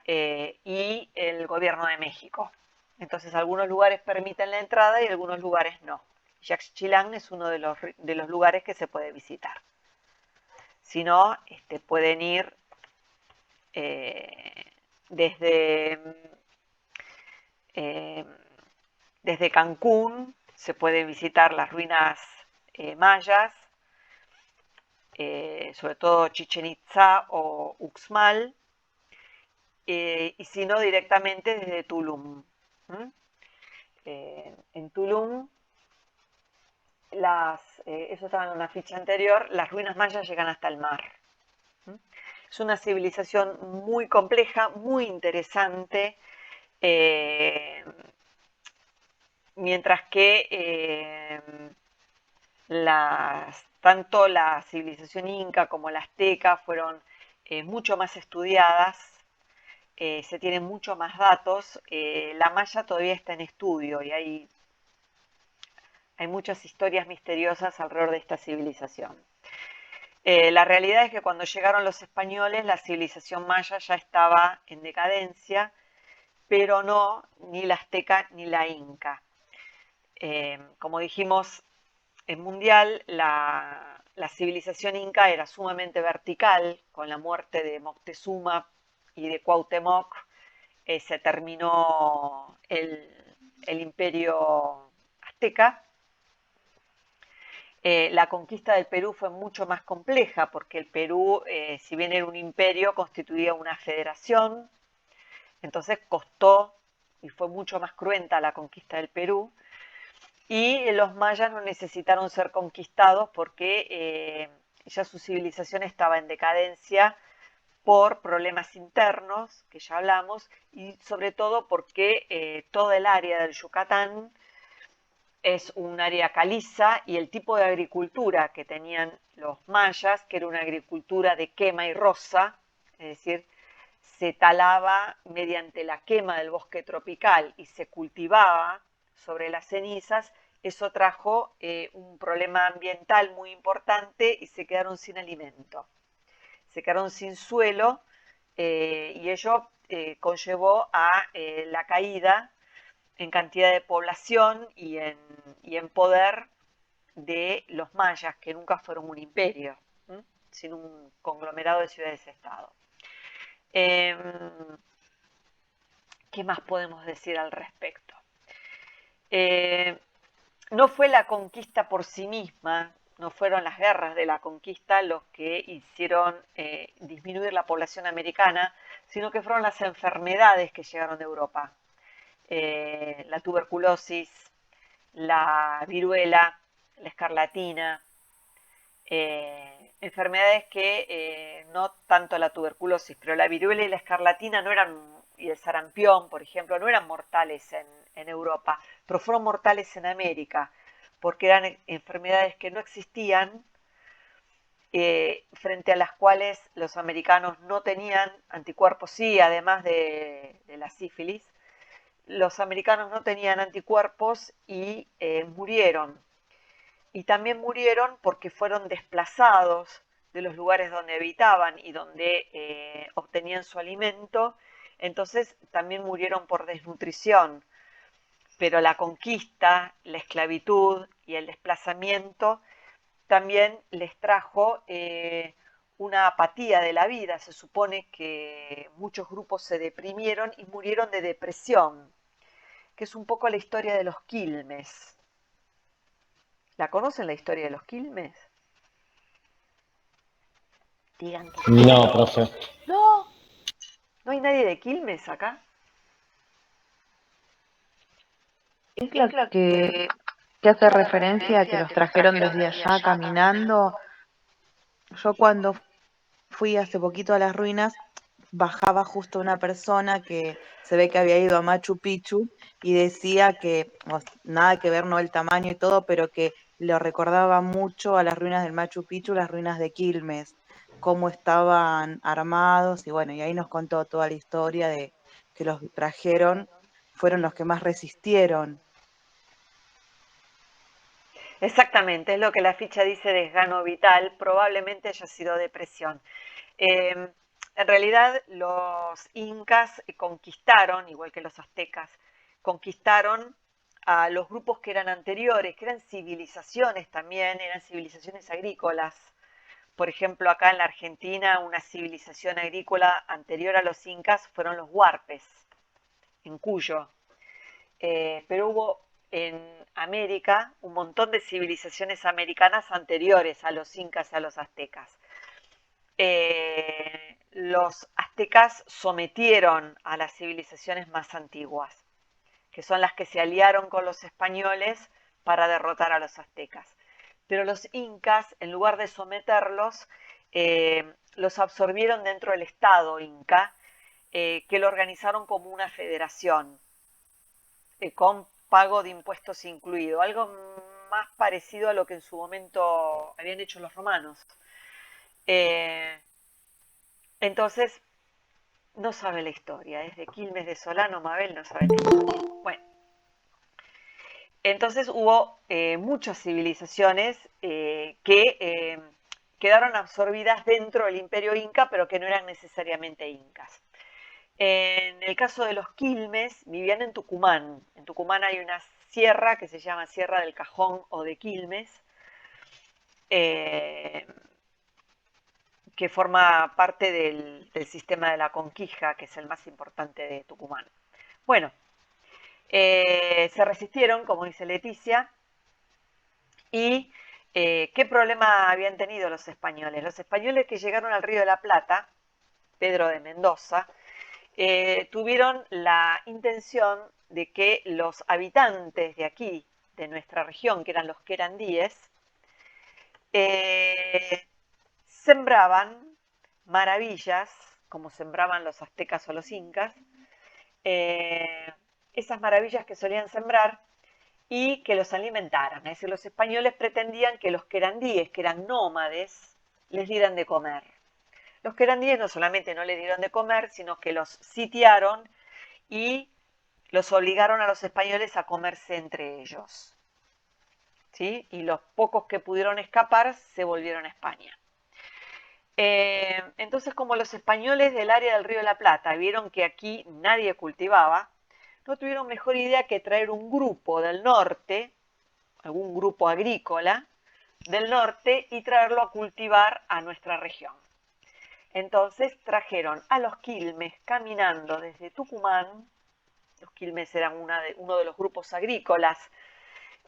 y el gobierno de México. Entonces algunos lugares permiten la entrada y algunos lugares no. Yaxchilán es uno de los lugares que se puede visitar. Si no, pueden ir desde Cancún, se pueden visitar las ruinas mayas, sobre todo Chichen Itza o Uxmal, y si no, directamente desde Tulum. En Tulum, eso estaba en una ficha anterior, las ruinas mayas llegan hasta el mar. Es una civilización muy compleja, muy interesante, mientras que tanto la civilización inca como la azteca fueron mucho más estudiadas, se tienen mucho más datos. La maya todavía está en estudio y hay muchas historias misteriosas alrededor de esta civilización. La realidad es que cuando llegaron los españoles, la civilización maya ya estaba en decadencia, pero no ni la azteca ni la inca. Como dijimos en Mundial, la civilización inca era sumamente vertical. Con la muerte de Moctezuma y de Cuauhtémoc se terminó el imperio azteca. La conquista del Perú fue mucho más compleja porque el Perú, si bien era un imperio, constituía una federación, entonces costó y fue mucho más cruenta la conquista del Perú. Y los mayas no necesitaron ser conquistados porque ya su civilización estaba en decadencia por problemas internos, que ya hablamos, y sobre todo porque toda el área del Yucatán es un área caliza y el tipo de agricultura que tenían los mayas, que era una agricultura de quema y roza, es decir, se talaba mediante la quema del bosque tropical y se cultivaba sobre las cenizas, eso trajo un problema ambiental muy importante y se quedaron sin alimento, se quedaron sin suelo y ello conllevó a la caída en cantidad de población y en poder de los mayas, que nunca fueron un imperio, sino un conglomerado de ciudades-estado. ¿Qué más podemos decir al respecto? No fue la conquista por sí misma, no fueron las guerras de la conquista los que hicieron disminuir la población americana, sino que fueron las enfermedades que llegaron de Europa. La tuberculosis, la viruela, la escarlatina, enfermedades que no tanto la tuberculosis, pero la viruela y la escarlatina no eran, y el sarampión, por ejemplo, no eran mortales en Europa, pero fueron mortales en América, porque eran enfermedades que no existían, frente a las cuales los americanos no tenían anticuerpos, sí, además de la sífilis, los americanos no tenían anticuerpos y murieron. Y también murieron porque fueron desplazados de los lugares donde habitaban y donde obtenían su alimento, entonces también murieron por desnutrición. Pero la conquista, la esclavitud y el desplazamiento también les trajo una apatía de la vida. Se supone que muchos grupos se deprimieron y murieron de depresión, que es un poco la historia de los quilmes. ¿La conocen la historia de los quilmes? Digan que sí. No, profe. No, no hay nadie de Quilmes acá. Es lo que hace referencia a que los trajeron desde allá caminando. Yo cuando fui hace poquito a las ruinas, bajaba justo una persona que se ve que había ido a Machu Picchu y decía que, nada que ver, no el tamaño y todo, pero que lo recordaba mucho a las ruinas del Machu Picchu, las ruinas de Quilmes, cómo estaban armados y bueno, y ahí nos contó toda la historia de que los trajeron, fueron los que más resistieron. Exactamente, es lo que la ficha dice de desgano vital, probablemente haya sido depresión. En realidad los incas conquistaron, igual que los aztecas, conquistaron a los grupos que eran anteriores, que eran civilizaciones también, eran civilizaciones agrícolas. Por ejemplo, acá en la Argentina, una civilización agrícola anterior a los incas fueron los huarpes, en Cuyo. Pero hubo en América un montón de civilizaciones americanas anteriores a los incas y a los aztecas. Los aztecas sometieron a las civilizaciones más antiguas, que son las que se aliaron con los españoles para derrotar a los aztecas. Pero los incas, en lugar de someterlos, los absorbieron dentro del Estado inca, que lo organizaron como una federación, con pago de impuestos incluido, algo más parecido a lo que en su momento habían hecho los romanos. Entonces, no sabe la historia, es de Quilmes de Solano, Mabel no sabe la historia. Bueno, entonces hubo muchas civilizaciones que quedaron absorbidas dentro del imperio inca, pero que no eran necesariamente incas. En el caso de los quilmes, vivían en Tucumán. En Tucumán hay una sierra que se llama Sierra del Cajón o de Quilmes, que forma parte del sistema de la Conquija, que es el más importante de Tucumán. Bueno, se resistieron, como dice Leticia, y ¿qué problema habían tenido los españoles? Los españoles que llegaron al Río de la Plata, Pedro de Mendoza, tuvieron la intención de que los habitantes de aquí, de nuestra región, que eran los querandíes, sembraban maravillas, como sembraban los aztecas o los incas. Esas maravillas que solían sembrar y que los alimentaran. Es decir, los españoles pretendían que los querandíes, que eran nómades, les dieran de comer. Los querandíes no solamente no les dieron de comer, sino que los sitiaron y los obligaron a los españoles a comerse entre ellos. ¿Sí? Y los pocos que pudieron escapar se volvieron a España. Entonces, como los españoles del área del Río de la Plata vieron que aquí nadie cultivaba, no tuvieron mejor idea que traer un grupo del norte, algún grupo agrícola del norte, y traerlo a cultivar a nuestra región. Entonces trajeron a los quilmes caminando desde Tucumán. Los quilmes eran uno de los grupos agrícolas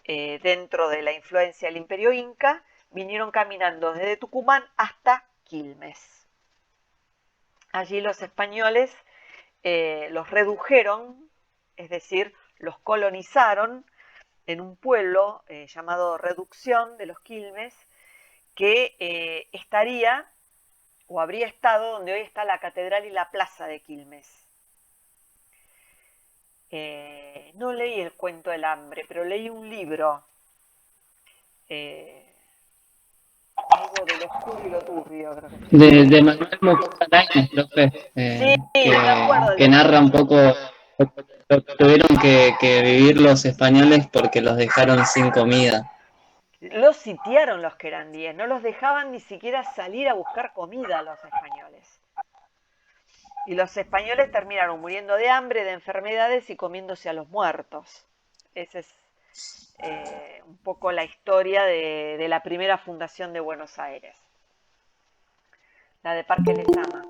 dentro de la influencia del Imperio Inca. Vinieron caminando desde Tucumán hasta Quilmes. Allí los españoles los redujeron, es decir, los colonizaron en un pueblo llamado Reducción de los Quilmes, que estaría o habría estado donde hoy está la catedral y la plaza de Quilmes. No leí El cuento del hambre, pero leí un libro, algo de lo oscuro y lo turbio, creo que De Manuel Musarañas, profe, sí, me acuerdo que narra un poco lo que tuvieron que vivir los españoles porque los dejaron sin comida. Los sitiaron los querandíes, no los dejaban ni siquiera salir a buscar comida a los españoles. Y los españoles terminaron muriendo de hambre, de enfermedades y comiéndose a los muertos. Esa es un poco la historia de la primera fundación de Buenos Aires, la de Parque Lezama.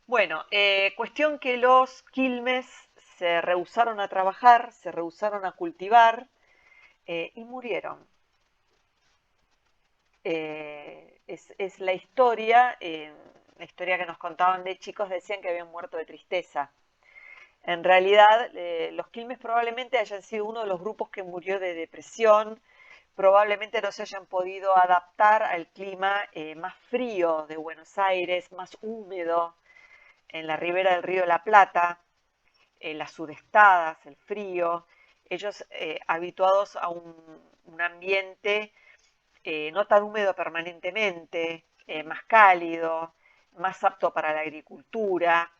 Bueno, cuestión que los quilmes se rehusaron a trabajar, se rehusaron a cultivar y murieron. Es la historia que nos contaban de chicos, decían que habían muerto de tristeza. En realidad, los quilmes probablemente hayan sido uno de los grupos que murió de depresión, probablemente no se hayan podido adaptar al clima más frío de Buenos Aires, más húmedo, en la ribera del Río de la Plata, las sudestadas, el frío. Ellos habituados a un ambiente no tan húmedo permanentemente, más cálido, más apto para la agricultura.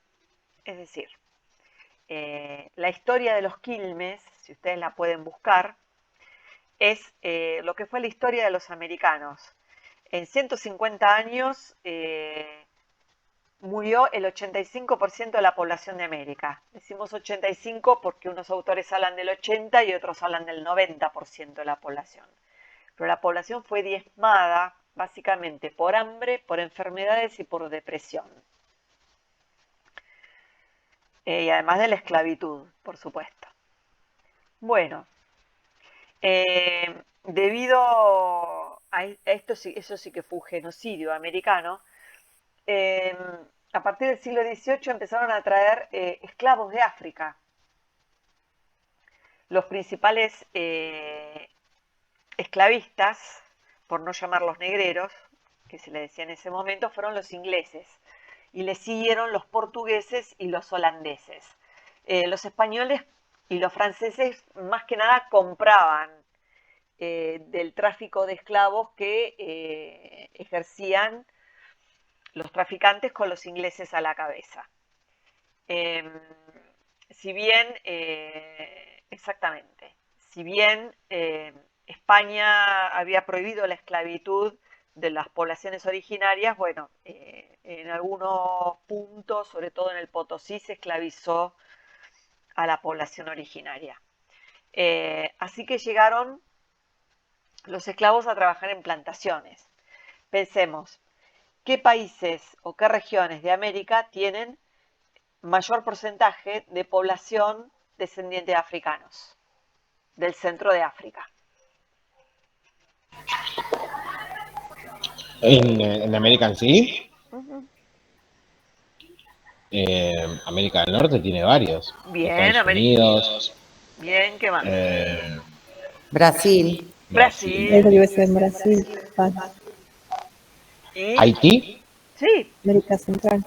Es decir, la historia de los quilmes, si ustedes la pueden buscar, es lo que fue la historia de los americanos. En 150 años murió el 85% de la población de América. Decimos 85 porque unos autores hablan del 80 y otros hablan del 90% de la población. Pero la población fue diezmada básicamente por hambre, por enfermedades y por depresión. Y además de la esclavitud, por supuesto. Bueno, debido a esto, eso sí que fue un genocidio americano, a partir del siglo XVIII empezaron a traer esclavos de África. Los principales esclavistas, por no llamarlos negreros, que se le decía en ese momento, fueron los ingleses. Y le siguieron los portugueses y los holandeses. Los españoles y los franceses más que nada compraban del tráfico de esclavos que ejercían los traficantes con los ingleses a la cabeza. Si bien España había prohibido la esclavitud de las poblaciones originarias, bueno, en algunos puntos, sobre todo en el Potosí, se esclavizó a la población originaria. Así que llegaron los esclavos a trabajar en plantaciones. Pensemos, ¿qué países o qué regiones de América tienen mayor porcentaje de población descendiente de africanos? Del centro de África. ¿En América en sí? América del Norte tiene varios. Bien, Estados Unidos. Bien, ¿qué más? Brasil. Brasil. Eso debe ser en Brasil. ¿Y? ¿Haití? Sí. América Central.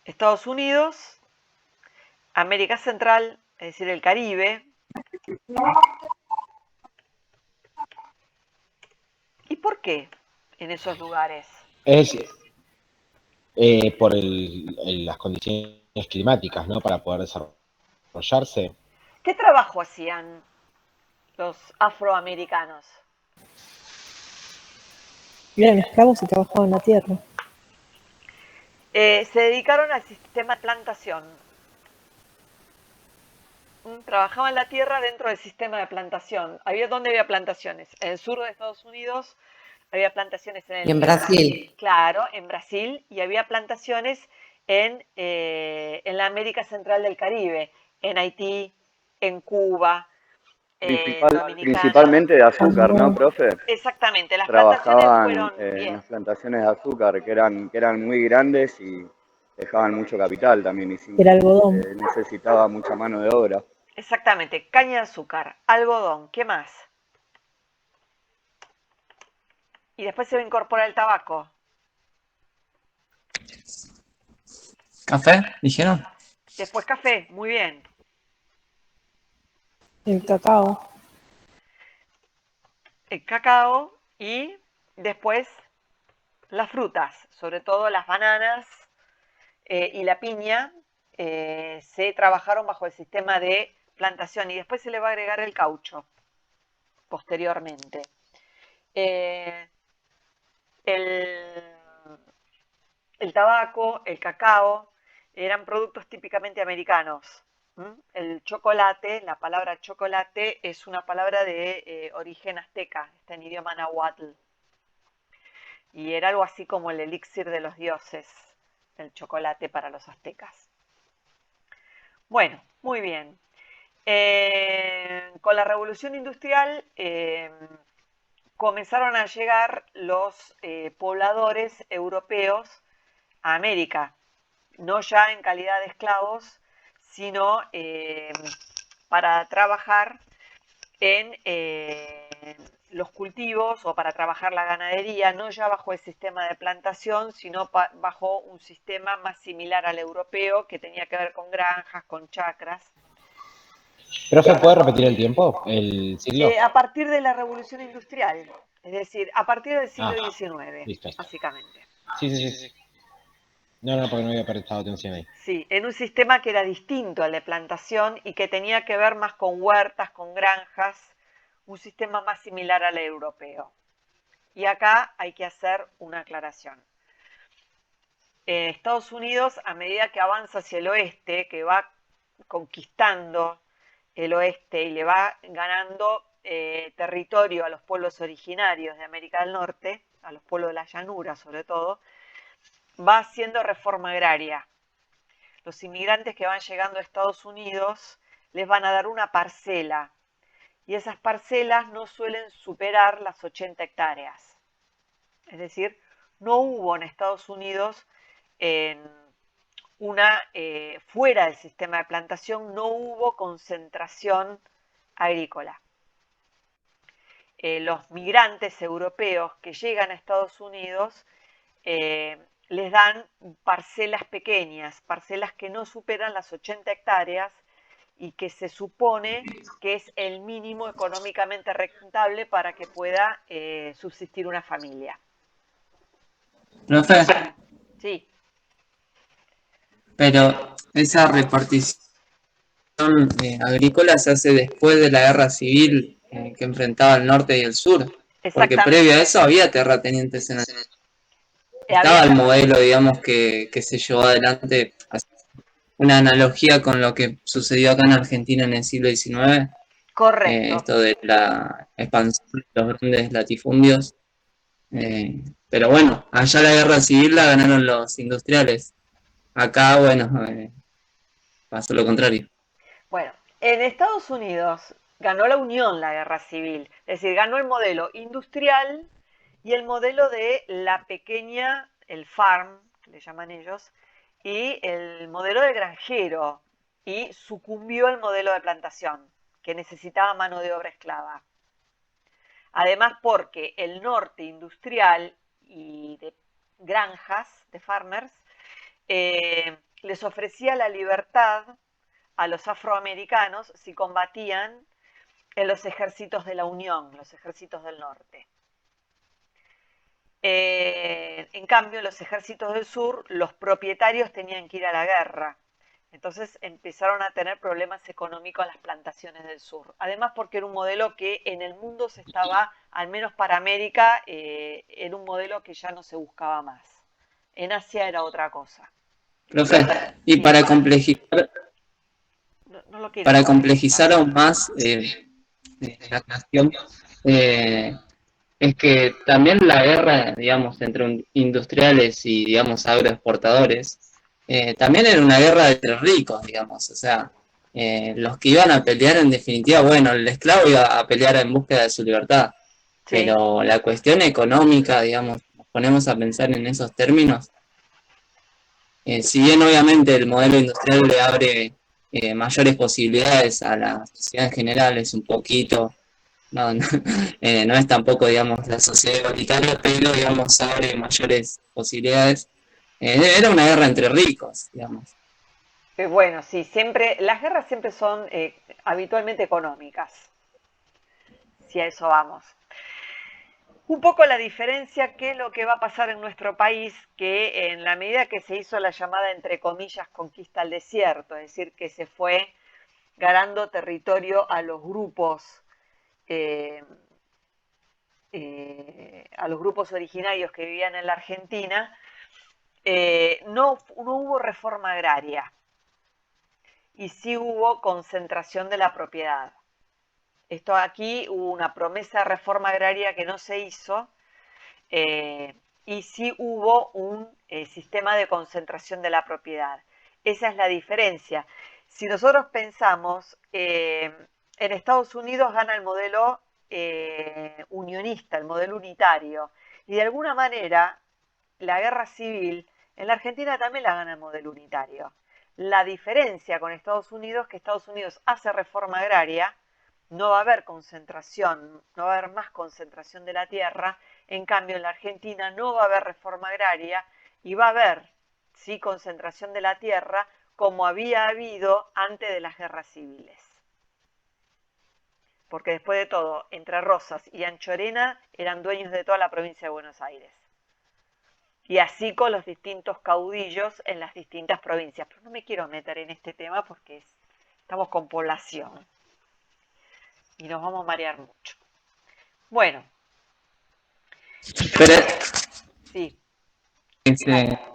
Estados Unidos, América Central, es decir, el Caribe, ¿Y por qué en esos lugares? Es por las condiciones climáticas, ¿no? Para poder desarrollarse. ¿Qué trabajo hacían los afroamericanos? Eran esclavos y trabajaban la tierra. Se dedicaron al sistema de plantación. Trabajaban la tierra dentro del sistema de plantación. ¿Dónde había plantaciones? En el sur de Estados Unidos había plantaciones Y en Brasil. Claro, en Brasil, y había plantaciones en la América Central del Caribe, en Haití, en Cuba, Dominicana. Principalmente de azúcar, ¿no, profe? Exactamente, las plantaciones Trabajaban fueron en bien. las plantaciones de azúcar que eran muy grandes y dejaban mucho capital también y El algodón. necesitaba mucha mano de obra. Exactamente, caña de azúcar, algodón, ¿qué más? Y después se va a incorporar el tabaco. ¿Café? ¿Dijeron? Después café, muy bien. El cacao. El cacao y después las frutas, sobre todo las bananas y la piña, se trabajaron bajo el sistema de plantación y después se le va a agregar el caucho posteriormente. El tabaco, el cacao, eran productos típicamente americanos. El chocolate, la palabra chocolate es una palabra de origen azteca, está en idioma náhuatl. Y era algo así como el elixir de los dioses, el chocolate para los aztecas. Bueno, muy bien. Con la revolución industrial comenzaron a llegar los pobladores europeos a América, no ya en calidad de esclavos, sino para trabajar en los cultivos o para trabajar la ganadería, no ya bajo el sistema de plantación, sino bajo un sistema más similar al europeo que tenía que ver con granjas, con chacras. ¿Profe, puede repetir el tiempo, el siglo? A partir de la revolución industrial, es decir, a partir del siglo XIX, listo. básicamente. Sí. No, porque no había prestado atención ahí. Sí, en un sistema que era distinto al de plantación y que tenía que ver más con huertas, con granjas, un sistema más similar al europeo. Y acá hay que hacer una aclaración. Estados Unidos, a medida que avanza hacia el oeste, que va conquistando el oeste y le va ganando territorio a los pueblos originarios de América del Norte, a los pueblos de la llanura sobre todo, va haciendo reforma agraria. Los inmigrantes que van llegando a Estados Unidos les van a dar una parcela y esas parcelas no suelen superar las 80 hectáreas. Es decir, no hubo en Estados Unidos, fuera del sistema de plantación, no hubo concentración agrícola. Los migrantes europeos que llegan a Estados Unidos les dan parcelas pequeñas, parcelas que no superan las 80 hectáreas y que se supone que es el mínimo económicamente rentable para que pueda subsistir una familia. Profe, Sí. pero esa repartición agrícola se hace después de la guerra civil que enfrentaba el norte y el sur. Porque previo a eso había terratenientes en el... Estaba el modelo, digamos, que se llevó adelante, una analogía con lo que sucedió acá en Argentina en el siglo XIX. Correcto. Esto de la expansión de los grandes latifundios. Pero bueno, allá la guerra civil la ganaron los industriales. Acá, bueno, pasó lo contrario. Bueno, en Estados Unidos ganó la Unión la guerra civil, es decir, ganó el modelo industrial y el modelo de la pequeña, el farm, que le llaman ellos, y el modelo de granjero, y sucumbió el modelo de plantación, que necesitaba mano de obra esclava. Además, porque el norte industrial y de granjas, de farmers, les ofrecía la libertad a los afroamericanos si combatían en los ejércitos de la Unión, los ejércitos del norte. En cambio, en los ejércitos del sur, los propietarios tenían que ir a la guerra. Entonces empezaron a tener problemas económicos las plantaciones del sur. Además porque era un modelo que en el mundo se estaba, al menos para América, era un modelo que ya no se buscaba más. En Asia era otra cosa. Profe, y para complejizar, No lo quiero para saber. complejizar aún más la cuestión, es que también la guerra, digamos, entre industriales y, digamos, agroexportadores, también era una guerra entre ricos, digamos, o sea, los que iban a pelear en definitiva, bueno, el esclavo iba a pelear en búsqueda de su libertad, Sí. pero la cuestión económica, digamos, nos ponemos a pensar en esos términos, si bien obviamente el modelo industrial le abre mayores posibilidades a la sociedad en general, es un poquito, no es tampoco, digamos, la sociedad igualitaria, pero, digamos, abre mayores posibilidades. Era una guerra entre ricos, digamos. Bueno, sí, siempre, las guerras siempre son habitualmente económicas, si a eso vamos. Un poco la diferencia que lo que va a pasar en nuestro país, que en la medida que se hizo la llamada, entre comillas, conquista al desierto, es decir, que se fue ganando territorio a los grupos originarios que vivían en la Argentina, no hubo reforma agraria y sí hubo concentración de la propiedad. Esto aquí hubo una promesa de reforma agraria que no se hizo, y sí hubo un sistema de concentración de la propiedad. Esa es la diferencia. Si nosotros pensamos, en Estados Unidos gana el modelo unionista, el modelo unitario, y de alguna manera la guerra civil en la Argentina también la gana el modelo unitario. La diferencia con Estados Unidos es que Estados Unidos hace reforma agraria, no va a haber concentración, no va a haber más concentración de la tierra. En cambio, en la Argentina no va a haber reforma agraria y va a haber, sí, concentración de la tierra como había habido antes de las guerras civiles. Porque después de todo, Entre Rosas y Anchorena eran dueños de toda la provincia de Buenos Aires. Y así con los distintos caudillos en las distintas provincias. Pero no me quiero meter en este tema porque estamos con población y nos vamos a marear mucho. Bueno. Pero sí.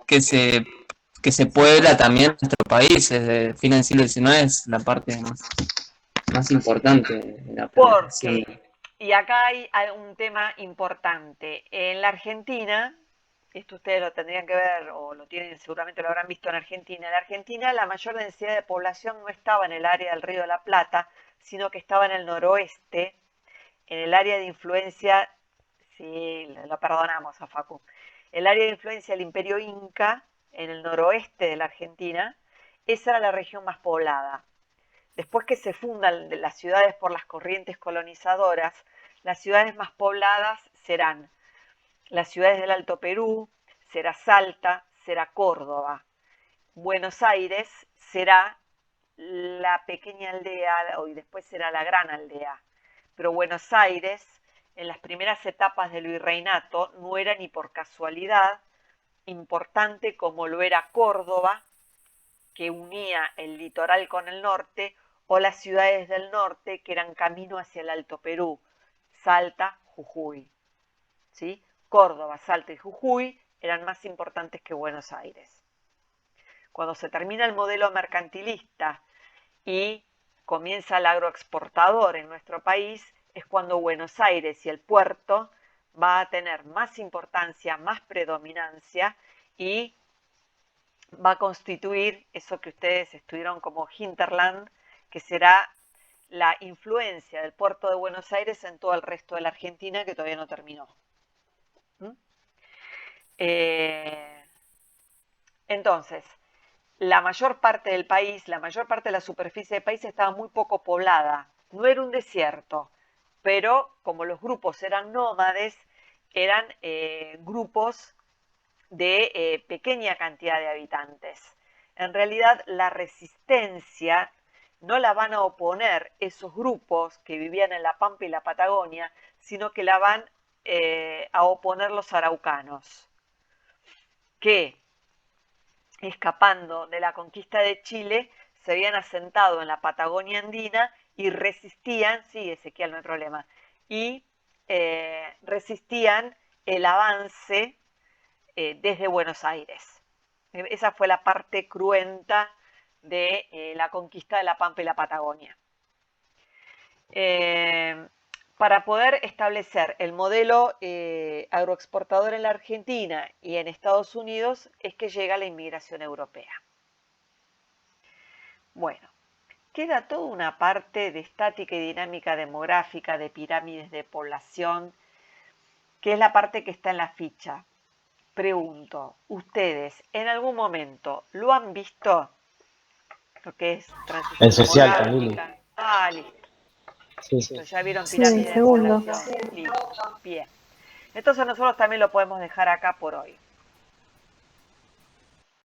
Que se puebla también nuestro país, desde el fin del siglo XIX es la parte más importante de la población. Y acá hay un tema importante. En la Argentina, esto ustedes lo tendrían que ver, o lo tienen, seguramente lo habrán visto en Argentina. En Argentina la mayor densidad de población no estaba en el área del Río de la Plata, sino que estaba en el noroeste, en el área de influencia, sí, lo perdonamos a Facu, el área de influencia del Imperio Inca, en el noroeste de la Argentina. Esa era la región más poblada. Después que se fundan las ciudades por las corrientes colonizadoras, las ciudades más pobladas serán las ciudades del Alto Perú, será Salta, será Córdoba. Buenos Aires será la pequeña aldea, y después será la gran aldea. Pero Buenos Aires, en las primeras etapas del virreinato, no era ni por casualidad importante como lo era Córdoba, que unía el litoral con el norte, o las ciudades del norte que eran camino hacia el Alto Perú, Salta, Jujuy. ¿Sí? Córdoba, Salta y Jujuy eran más importantes que Buenos Aires. Cuando se termina el modelo mercantilista y comienza el agroexportador en nuestro país, es cuando Buenos Aires y el puerto va a tener más importancia, más predominancia y va a constituir eso que ustedes estudiaron como hinterland, que será la influencia del puerto de Buenos Aires en todo el resto de la Argentina, que todavía no terminó. Entonces, la mayor parte del país, la mayor parte de la superficie del país estaba muy poco poblada. No era un desierto, pero como los grupos eran nómades, eran grupos de pequeña cantidad de habitantes. En realidad, la resistencia no la van a oponer esos grupos que vivían en la Pampa y la Patagonia, sino que la van a oponer los araucanos, que escapando de la conquista de Chile se habían asentado en la Patagonia andina y resistían, sí, Ezequiel, no hay problema, y resistían el avance desde Buenos Aires. Esa fue la parte cruenta de la conquista de la Pampa y la Patagonia. Para poder establecer el modelo agroexportador en la Argentina y en Estados Unidos es que llega la inmigración europea. Bueno, queda toda una parte de estática y dinámica demográfica, de pirámides de población, que es la parte que está en la ficha. Pregunto, ¿ustedes en algún momento lo han visto? Lo que es transición En social, con demográfica. Lili. Ah, listo. Sí. Listo, ya vieron Sí, pirámides de segundo. población. Listo, bien. Entonces nosotros también lo podemos dejar acá por hoy.